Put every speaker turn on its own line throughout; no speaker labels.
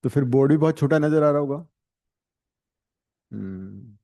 तो फिर बोर्ड भी बहुत छोटा नजर आ रहा होगा। हम्म।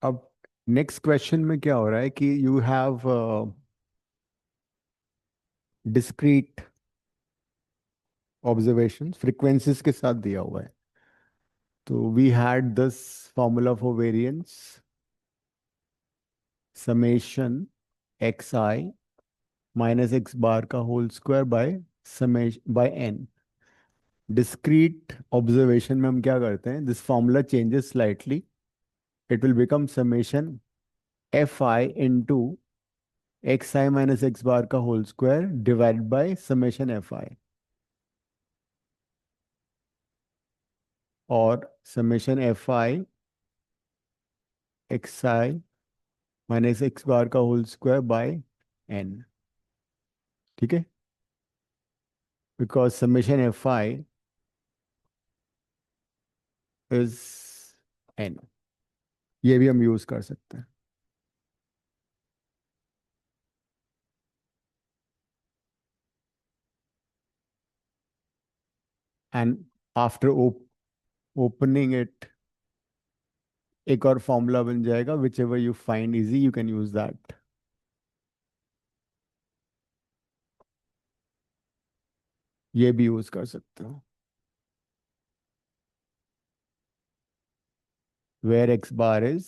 अब नेक्स्ट क्वेश्चन में क्या हो रहा है कि you have discrete observation frequencies के साथ दिया हुआ है। तो we had this formula for variance summation x i minus x bar का whole square by summation by n. Discrete observation में हम क्या करते हैं, this formula changes slightly, it will become summation F i into x i minus x bar का whole square divide by summation F i. और summation F I X i minus x bar का whole square bye N. ठीक है, because summation F I is an. ये भी हम use कर सकते हैं। एंड आफ्टर ओपनिंग इट एक और फॉर्मूला बन जाएगा, whichever you find easy you can use that. ये भी यूज कर सकते हो, where X bar is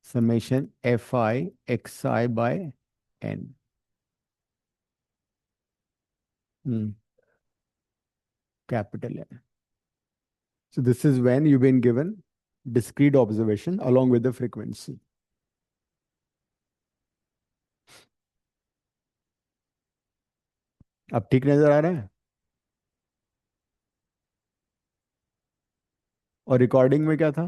summation F I X I by N. Capital N. So this is when you've been given discrete observation along with the frequency. अब ठीक नजर आ रहा है। और रिकॉर्डिंग में क्या था?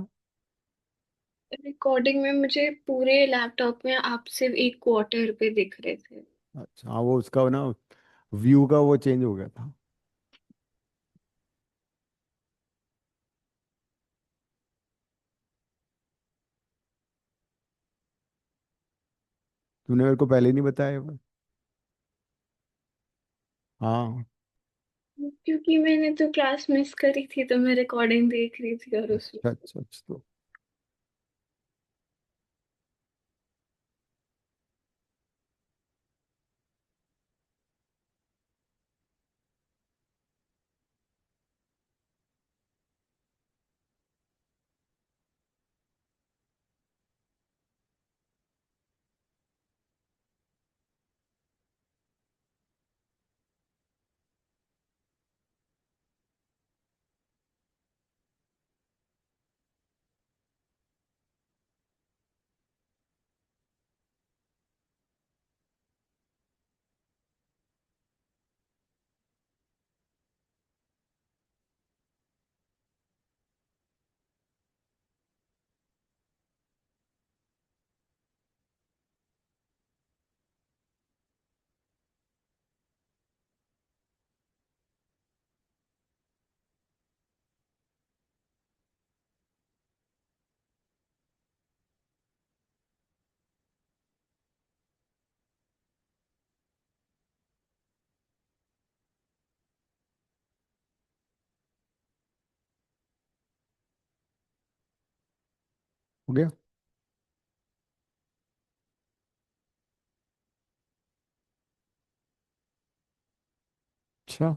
रिकॉर्डिंग में मुझे पूरे लैपटॉप में आप सिर्फ एक क्वार्टर पे दिख रहे थे।
अच्छा हाँ, वो उसका ना व्यू का वो चेंज हो गया था। तूने मेरे को पहले नहीं बताया वो। हाँ।
क्योंकि मैंने तो क्लास मिस करी थी तो मैं रिकॉर्डिंग देख रही थी और उसमें।
अच्छा अच्छा अच्छा, तो हो गया। अच्छा,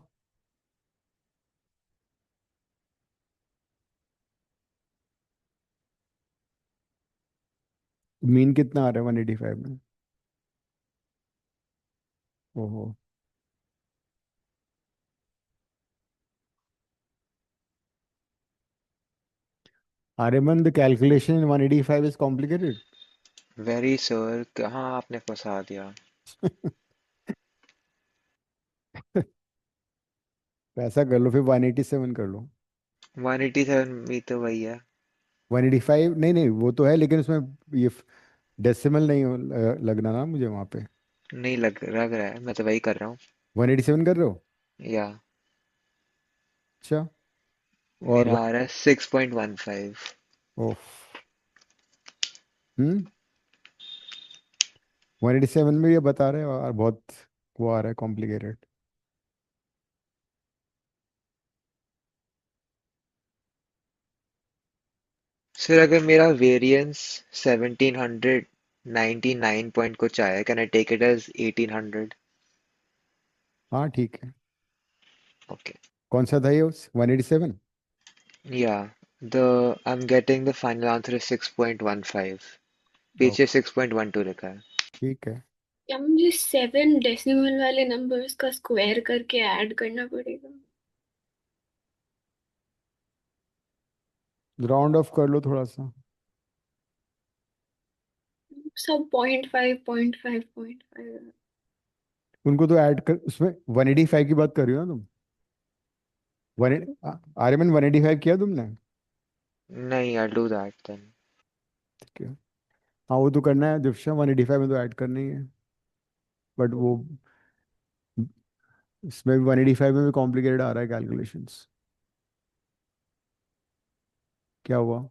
मीन कितना आ रहा है 185 में? ओहो। Aryaman, the calculation in 185 is complicated.
Very sir, कहाँ आपने फंसा दिया।
तो ऐसा कर लो फिर 187 कर लो।
187 भी तो वही है।
185 नहीं नहीं, वो तो है लेकिन उसमें ये डेसिमल नहीं लगना ना मुझे वहाँ पे।
नहीं लग रहा है, मैं तो वही कर रहा हूँ।
187 कर रहे हो?
या
अच्छा। और
मेरा आ रहा है 6.15।
ओफ। हम्म। 187 में ये बता रहे हो और बहुत वो आ रहा है कॉम्प्लिकेटेड।
सर अगर मेरा वेरिएंस 1799 पॉइंट कुछ आया, can I take it as 1800?
हाँ ठीक है।
ओके।
कौन सा था ये 187?
या the I am getting the final answer is 6.15। पीछे 6.12 लिखा है।
ठीक है।
क्या मुझे 7 डेसिमल वाले नंबर्स का स्क्वायर करके ऐड करना पड़ेगा?
राउंड ऑफ कर लो थोड़ा सा।
सब 0.5 0.5 0.5।
उनको तो ऐड कर, उसमें 185 की बात कर रही हो ना तुम? वन आर्यमन 185 किया तुमने?
नहीं, आई डू दैट देन।
ठीक है। हाँ वो तो करना है दिव्या, 185 में तो ऐड करना ही है। बट वो इसमें भी 185 में भी कॉम्प्लिकेटेड आ रहा है कैलकुलेशंस। क्या हुआ?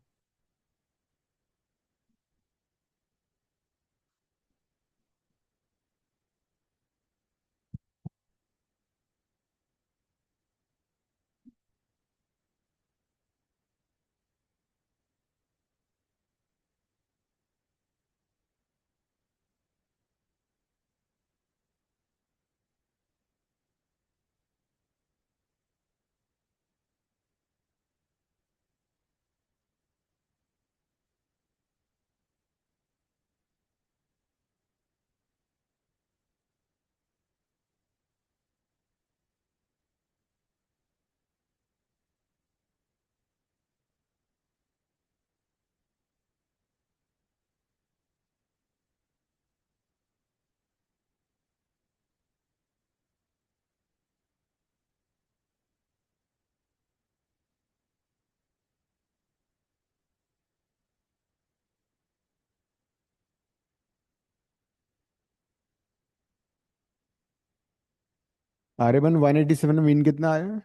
आर्यमन 187 में मीन कितना आया?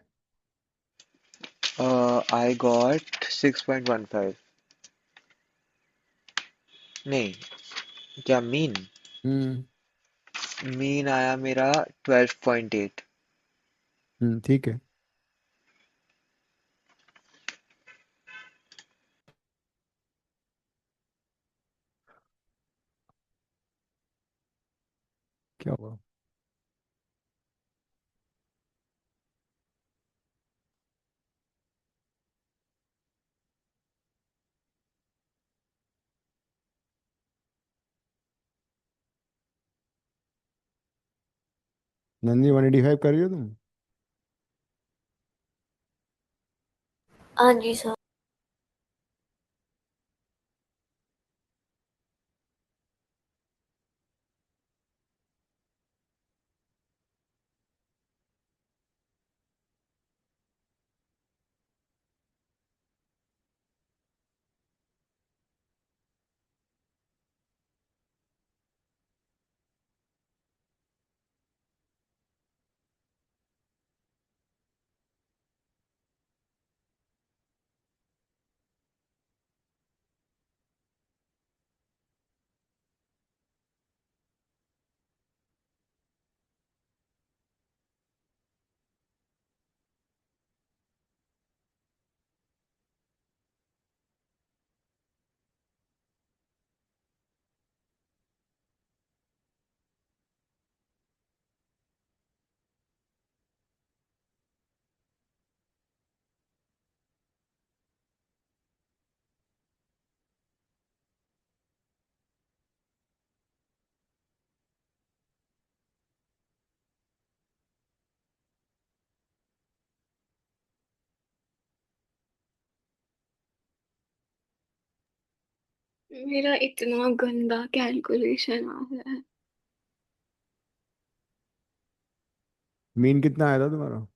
I got 6.15। नहीं, क्या मीन?
हम्म।
मीन आया मेरा 12.8।
ठीक है। क्या हुआ? नंदी 185 कर रही हो तुम?
हाँ जी सर। मेरा इतना गंदा कैलकुलेशन आ रहा है।
मीन कितना आया था तुम्हारा?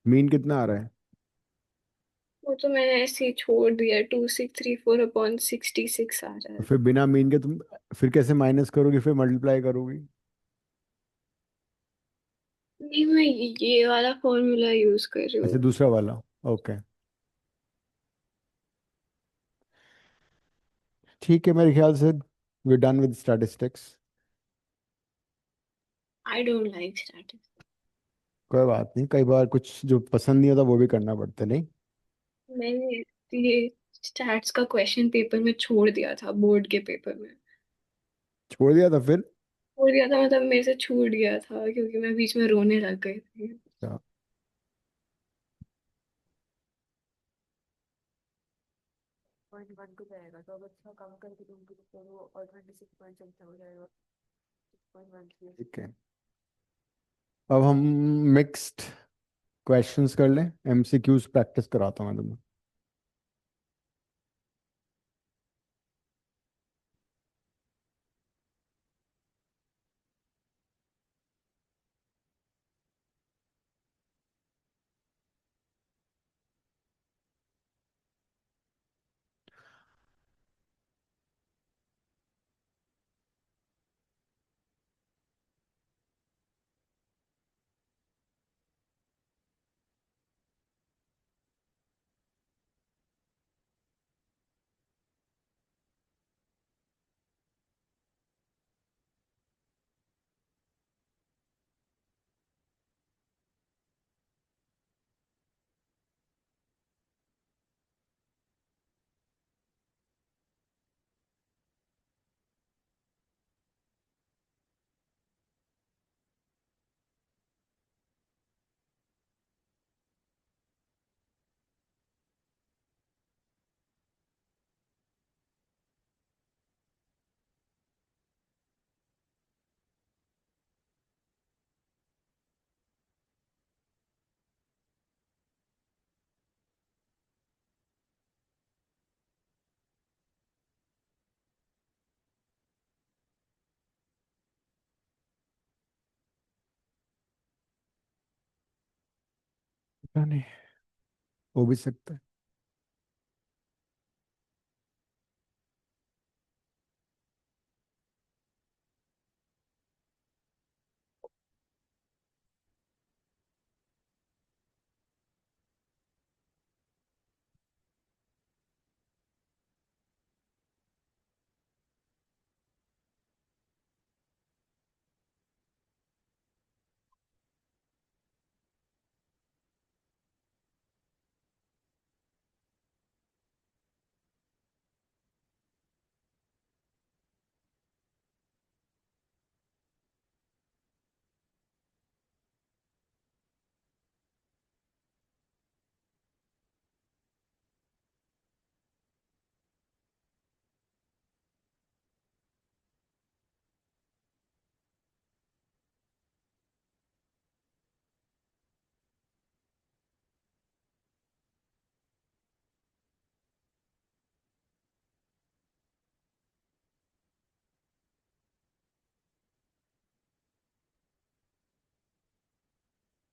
मीन कितना आ रहा है?
वो तो मैंने ऐसे ही छोड़ दिया, 2634/66 आ रहा
तो
है।
फिर बिना मीन के तुम फिर कैसे माइनस करोगी, फिर मल्टीप्लाई करोगी?
नहीं, मैं ये वाला फॉर्मूला यूज कर रही
अच्छा,
हूँ।
दूसरा वाला। ओके, ठीक है, मेरे ख्याल से we done with statistics.
I don't like statistics.
कोई बात नहीं, कई बार कुछ जो पसंद नहीं होता वो भी करना पड़ता है, नहीं?
मैंने ये स्टैट्स का क्वेश्चन पेपर में छोड़ दिया था, बोर्ड के पेपर में
छोड़ दिया था फिर?
छोड़ दिया था, मतलब मेरे से छूट गया था क्योंकि मैं बीच में रोने लग गई थी।
अच्छा,
0.1 को जाएगा तो अब अच्छा कम करके दूंगी तो वो और 26 पॉइंट चलता हो जाएगा 6.13।
ठीक है। अब हम मिक्स्ड क्वेश्चंस कर लें, एमसीक्यूज प्रैक्टिस कराता हूँ मैं तुम्हें। पता नहीं, हो भी सकता है।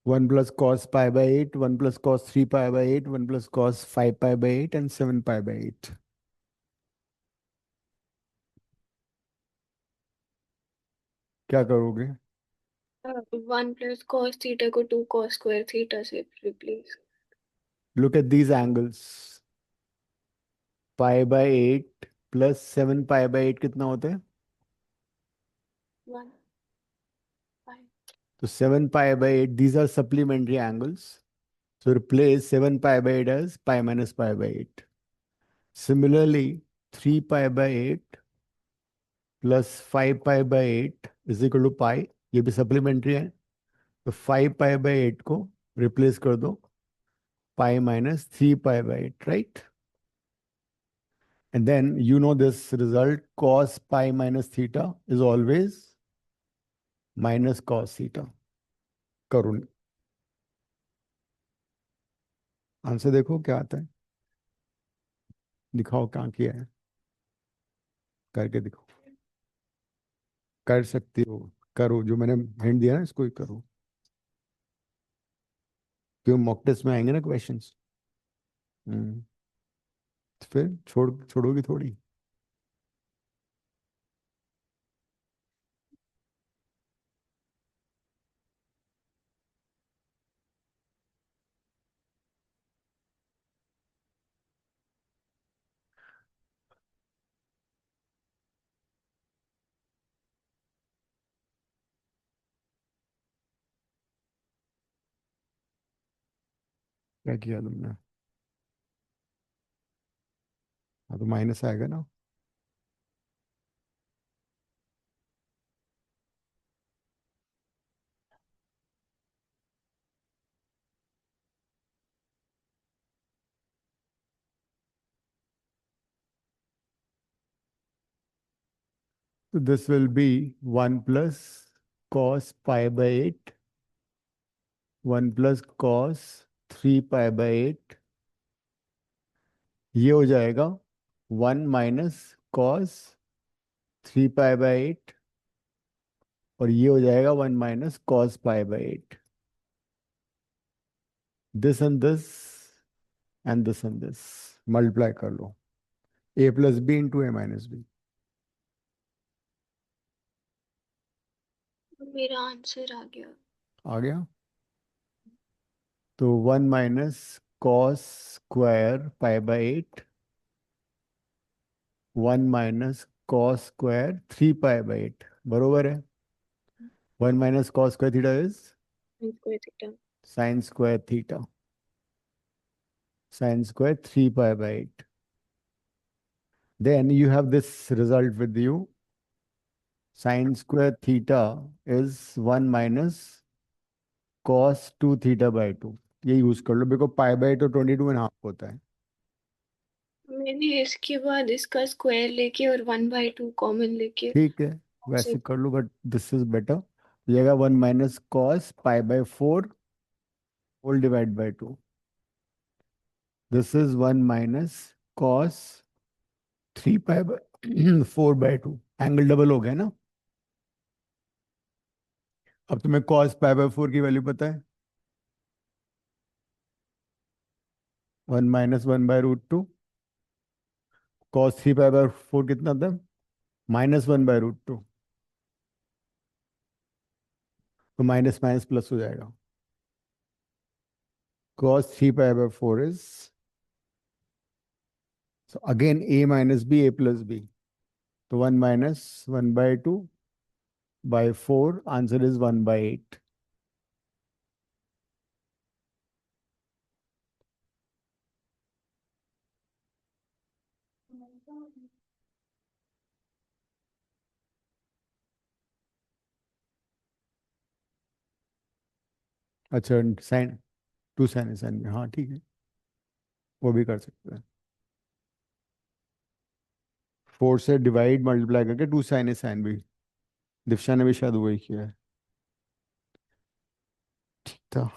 1 + cos π/8, 1 + cos 3π/8, 1 + cos 5π/8 and 7π/8। क्या करोगे?
1 + cos थीटा को 2 cos² थीटा से replace.
Look at these angles. π/8 plus 7π/8 कितना होता है?
1
तो 7π/8, these are supplementary angles. So replace 7π/8 as pi minus pi/8. Similarly, 3π/8 plus 5π/8 is equal to pi. ये भी supplementary है, तो 5π/8 को replace कर दो pi minus 3π/8, right? And then you know this result, cos pi minus theta is always minus cos theta. Karun, answer देखो क्या आता है, दिखाओ कहाँ किया है, करके दिखाओ। कर सकती हो, करो, जो मैंने हिंट दिया ना इसको ही करो, क्यों मॉक टेस्ट में आएंगे ना क्वेश्चंस। हम्म। तो फिर छोड़ोगी थोड़ी। क्या किया तुमने? हाँ तो माइनस आएगा ना। तो this will be 1 + cos π/8, 1 + cos 3π/8, ये हो जाएगा 1 - cos 3π/8, और ये हो जाएगा 1 - cos π/8। This and this multiply कर लो, a + b × a - b।
मेरा आंसर आ गया।
आ गया। तो 1 - cos² π/8, 1 - cos² 3π/8, बरोबर है। 1 - cos² theta is
square theta.
sin² theta, sin² 3π/8। Then you have this result with you. Sin² theta is 1 - cos 2 θ/2। ये यूज कर लो, बिकॉज π/8 तो 22½ होता है।
मैंने इसके बाद इसका स्क्वायर लेके और 1/2 कॉमन लेके
ठीक है, वैसे कर लो, बट दिस इज बेटर। ये आएगा 1 - cos π/4 whole divide by 2। This is 1 - cos 3π/4/2। Angle double हो गया ना। अब तुम्हें cos π/4 की वैल्यू पता है, 1 - 1/√2। cos 3π/4 कितना था, -1/√2। तो माइनस माइनस प्लस हो जाएगा। cos 3π/4 is, so again a - b, a + b। तो 1 - 1/2/4, आंसर इज 1/8। अच्छा, साइन 2 sin में, हाँ ठीक है, वो भी कर सकते हैं। 4 से डिवाइड मल्टीप्लाई करके 2 sin भी, दीक्षा ने भी शायद वही किया है। ठीक था।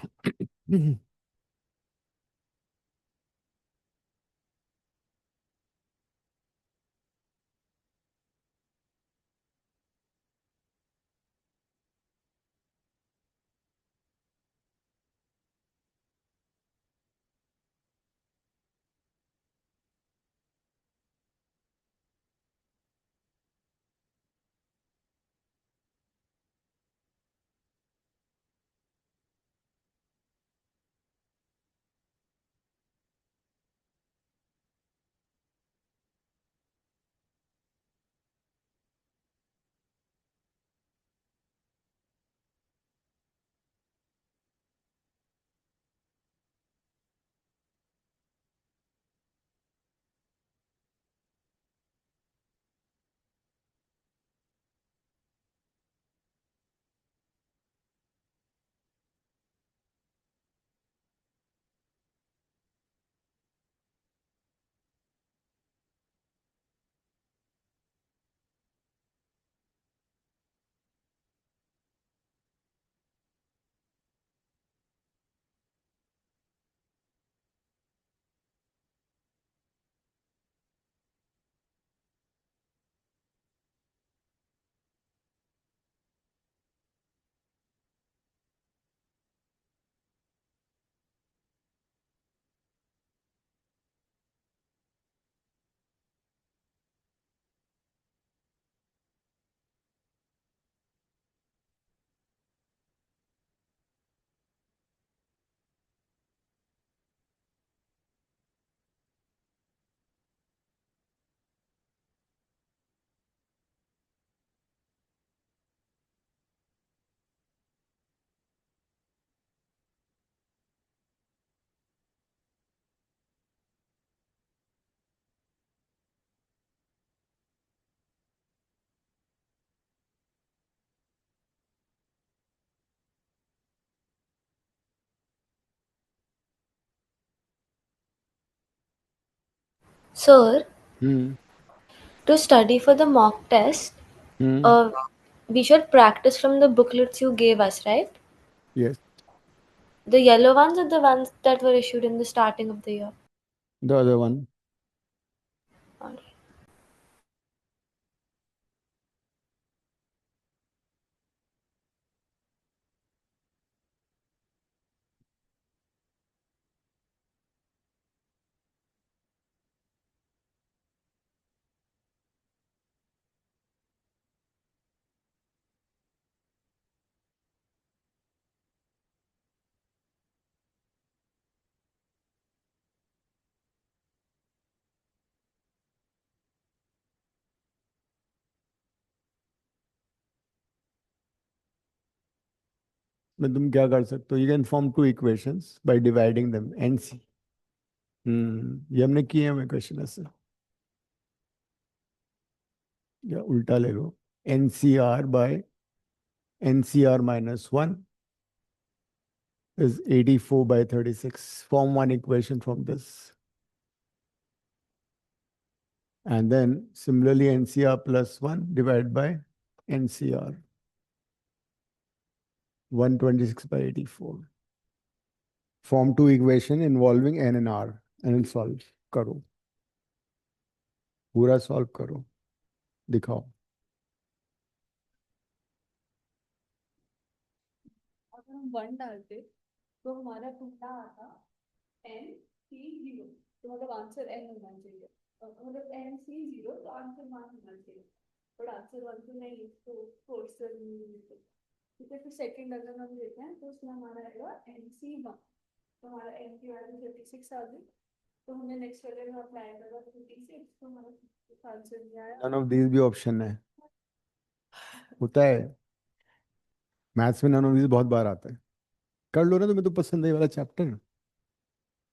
Sir,
Hmm.
to study for the mock test,
Hmm.
we should practice from the booklets you gave us, right?
Yes.
The yellow ones are the ones that were issued in the starting of the year.
The other one.
Alright.
में तुम क्या कर सकते हो? You can form two equations by dividing them NC. ये हमने किए हैं क्वेश्चन ऐसे, या उल्टा ले लो, NCR by NCR minus one is 84 by 36. Form one equation from this. And then similarly NCR plus 1 divided by NCR. 126 by 84. Form two equation involving N and R. And then solve करो, पूरा solve करो, दिखाओ।
अगर हम 1 डालते तो हमारा पहला आता n c 0, तो मतलब आंसर n होना चाहिए, मतलब n c 0 तो आंसर 1 होना चाहिए, बट आंसर 1 तो नहीं, तो फोर्सर नहीं। ठीक है, फिर सेकंड अगर हम लेते हैं तो उसमें हमारा आएगा nc1, तो हमारा n की वैल्यू 36 आ गई, तो हमने नेक्स्ट वाले में अप्लाई करा 36, तो हमारा आंसर नहीं आया।
None of these भी ऑप्शन है, होता है मैथ्स में, none of these बहुत बार आता है। कर लो ना, तुम्हें तो पसंद है ये वाला chapter,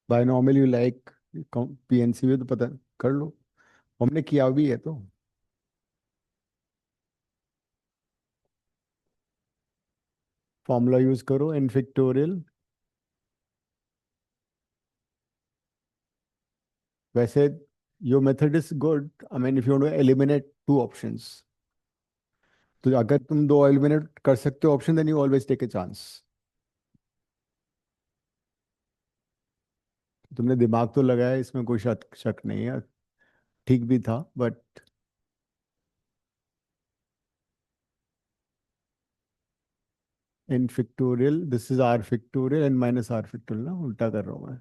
binomial you like, PNC में तो पता है, कर लो, हमने किया भी है। तो फॉर्मूला यूज करो, n फैक्टोरियल। वैसे your method is good. I mean, if you want to eliminate two options, तो अगर तुम दो एलिमिनेट कर सकते हो option, then you always take a chance. तुमने दिमाग तो लगाया, इसमें कोई शक शक नहीं है, ठीक भी था, but in factorial, this is R factorial N minus R factorial ना, उल्टा कर रहा हूँ मैं।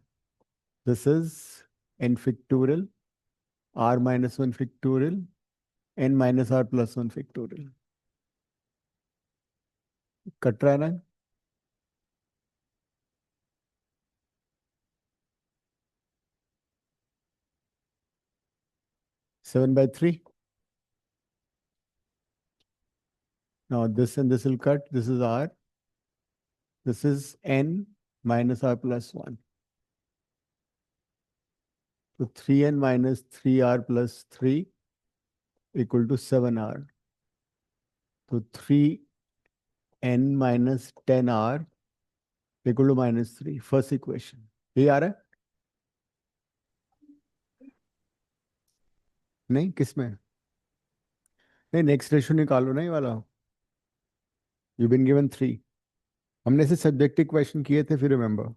This is N factorial R minus one factorial N minus R plus one factorial. Cut रहा है ना? 7/3। Now this and this will cut. This is r. This is n minus r plus 1. So 3n minus 3r plus 3 equal to 7r. So 3n minus 10r equal to minus 3. First equation. ये आ रहा है? नहीं, किसमें? नहीं, next ratio निकालो ना, ये वाला। You been given 3। हमने ऐसे सब्जेक्टिव क्वेश्चन किए थे, फिर रिमेंबर।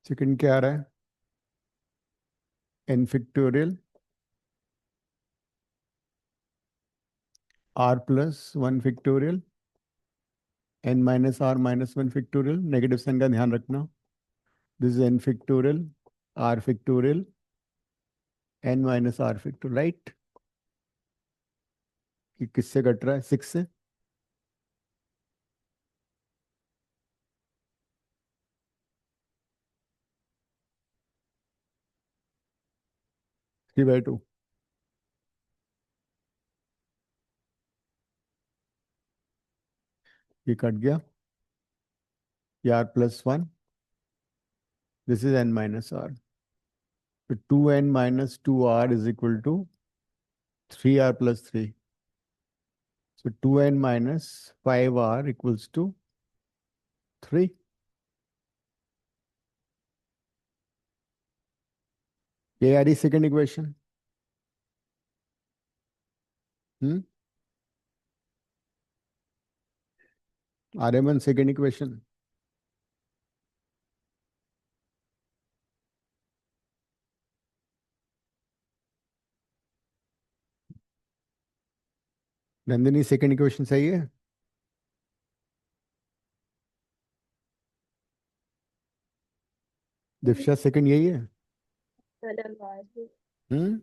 सेकंड क्या आ रहा है? n factorial r plus 1 factorial n minus r minus 1 factorial. Negative sign का ध्यान रखना। This is n factorial r factorial n minus r factorial, right? कि किससे कट रहा है, 6 से? Three by two. ये कट गया, ये R plus one, this is N minus R, तो 2n - 2r is equal to 3r plus three, so 2n - 5r equals to 3. ये आ रही सेकेंड इक्वेशन। हम्म, Rmn second equation. Nandini second equation सही है? Divya second यही है? हम्म,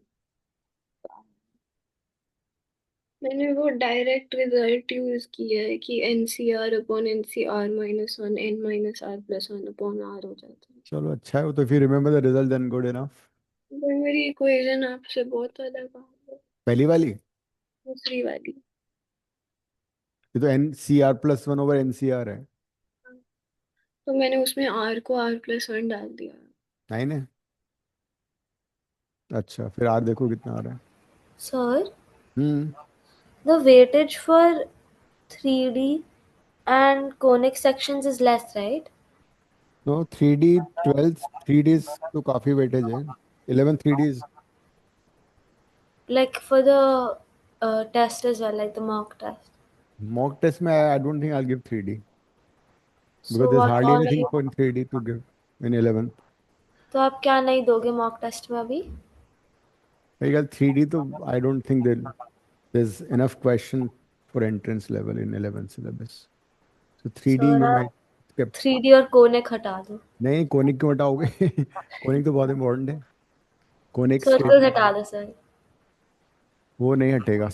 मैंने वो डायरेक्ट रिजल्ट यूज किया है कि NCR upon NCR -1 n - r plus 1 upon r हो जाता है।
चलो अच्छा है वो तो, फिर remember the result then good enough.
पर मेरी इक्वेशन आपसे बहुत अलग आ गई,
पहली वाली,
दूसरी वाली।
ये तो NCR+1/NCR है।
तो मैंने उसमें r को r+1 डाल दिया।
9 है? अच्छा, फिर आर देखो कितना आ रहा है।
Sir,
hmm,
the weightage for 3D and conic sections is less, right?
No 3D 12 3D तो काफी वेटेज है, 11 3D।
Like for the test as well, like the mock test.
Mock test में I don't think I give 3D because
So
there's
what
hardly
all
anything for 3D to give in 11th.
तो आप क्या नहीं दोगे mock test में अभी?
मेरे ख्याल 3D तो I don't think there's enough question for entrance level in 11th syllabus. So 3D
Sir
you
आप
might skip.
3D और conic हटा दो।
नहीं, कोनिक क्यों हटाओगे? कोनिक तो बहुत इंपॉर्टेंट है। कोनिक स्टेट
सर्कल हटा दो सर।
वो नहीं हटेगा।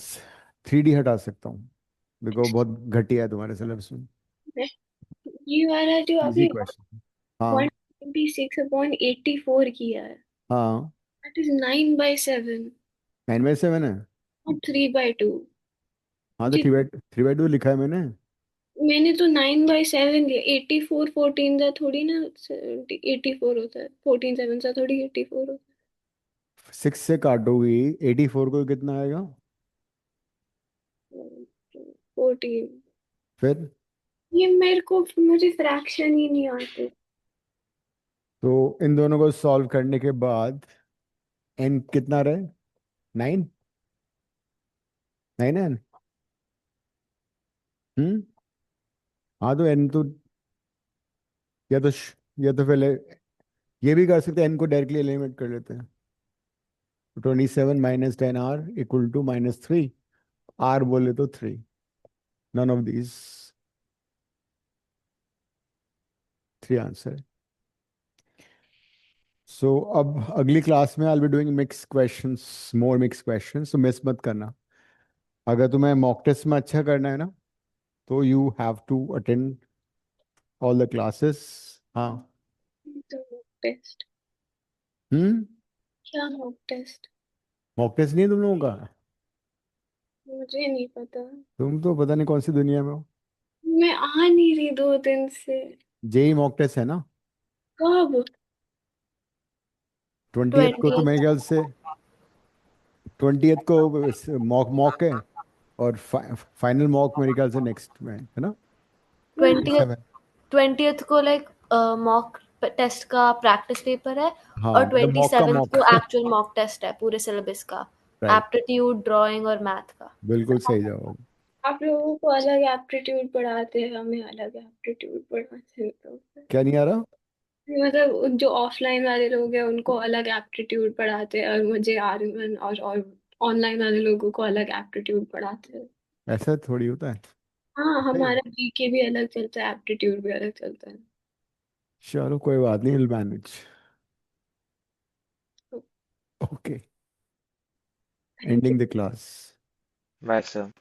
3D हटा सकता हूँ बिकॉज बहुत घटिया है तुम्हारे सिलेबस में।
ये वाला जो
इजी
अभी
क्वेश्चन। हाँ
126 अपॉन 84 किया है,
हाँ,
दैट इज 9/7
9/7 है।
और 3/2।
हाँ तो 3/2 लिखा है मैंने।
मैंने तो 9/7 लिया, 84 14 सा थोड़ी ना 84 होता है, 14 7 सा थोड़ी 84 होता
6 से काटोगी 84 को, कितना आएगा
है। 14।
फिर?
ये मुझे फ्रैक्शन ही नहीं आते।
तो इन दोनों को सॉल्व करने के बाद एन कितना रहे? 9? 9 है? हम्म, हाँ तो एन तो या तो या तो पहले ये भी कर सकते हैं, एन को डायरेक्टली एलिमिनेट कर लेते हैं। 27 - 10r इक्वल टू -3, आर बोले तो 3, none of these 3 answer. So अब अगली क्लास में I be doing mix questions, more mix questions, तो मिस मत करना। अगर तुम्हें मॉक टेस्ट में अच्छा करना है ना, तो you have to attend all the classes. हाँ।
तो मॉक टेस्ट,
हम्म,
क्या मॉक टेस्ट?
मॉक टेस्ट नहीं है तुम लोगों का?
मुझे नहीं पता,
तुम तो पता नहीं कौन सी दुनिया में हो।
मैं आ नहीं रही 2 दिन से।
जेई मॉक टेस्ट है ना,
कब?
20th को तो
20th
मेरे ख्याल से, 20th को मॉक मॉक है, और फाइनल मॉक मेरे ख्याल से नेक्स्ट में है ना,
20th
27।
20th को लाइक मॉक टेस्ट का प्रैक्टिस पेपर है
हाँ
और
मतलब मॉक का
27th
मॉक।
को एक्चुअल मॉक टेस्ट है पूरे सिलेबस का,
राइट,
एप्टीट्यूड ड्राइंग और मैथ का।
बिल्कुल सही जवाब।
आप लोगों को अलग एप्टीट्यूड पढ़ाते हैं, हमें अलग एप्टीट्यूड पढ़ाते हैं तो
क्या नहीं आ रहा?
मतलब जो ऑफलाइन वाले लोग हैं उनको अलग एप्टीट्यूड पढ़ाते हैं और मुझे आर्यमन और ऑनलाइन वाले लोगों को अलग एप्टीट्यूड पढ़ाते हैं।
ऐसा थोड़ी होता है।
हाँ,
नहीं,
हमारा जीके भी अलग चलता है, एप्टीट्यूड भी अलग चलता है।
चलो कोई बात नहीं, will manage. Okay, ending the class.
Bye, sir.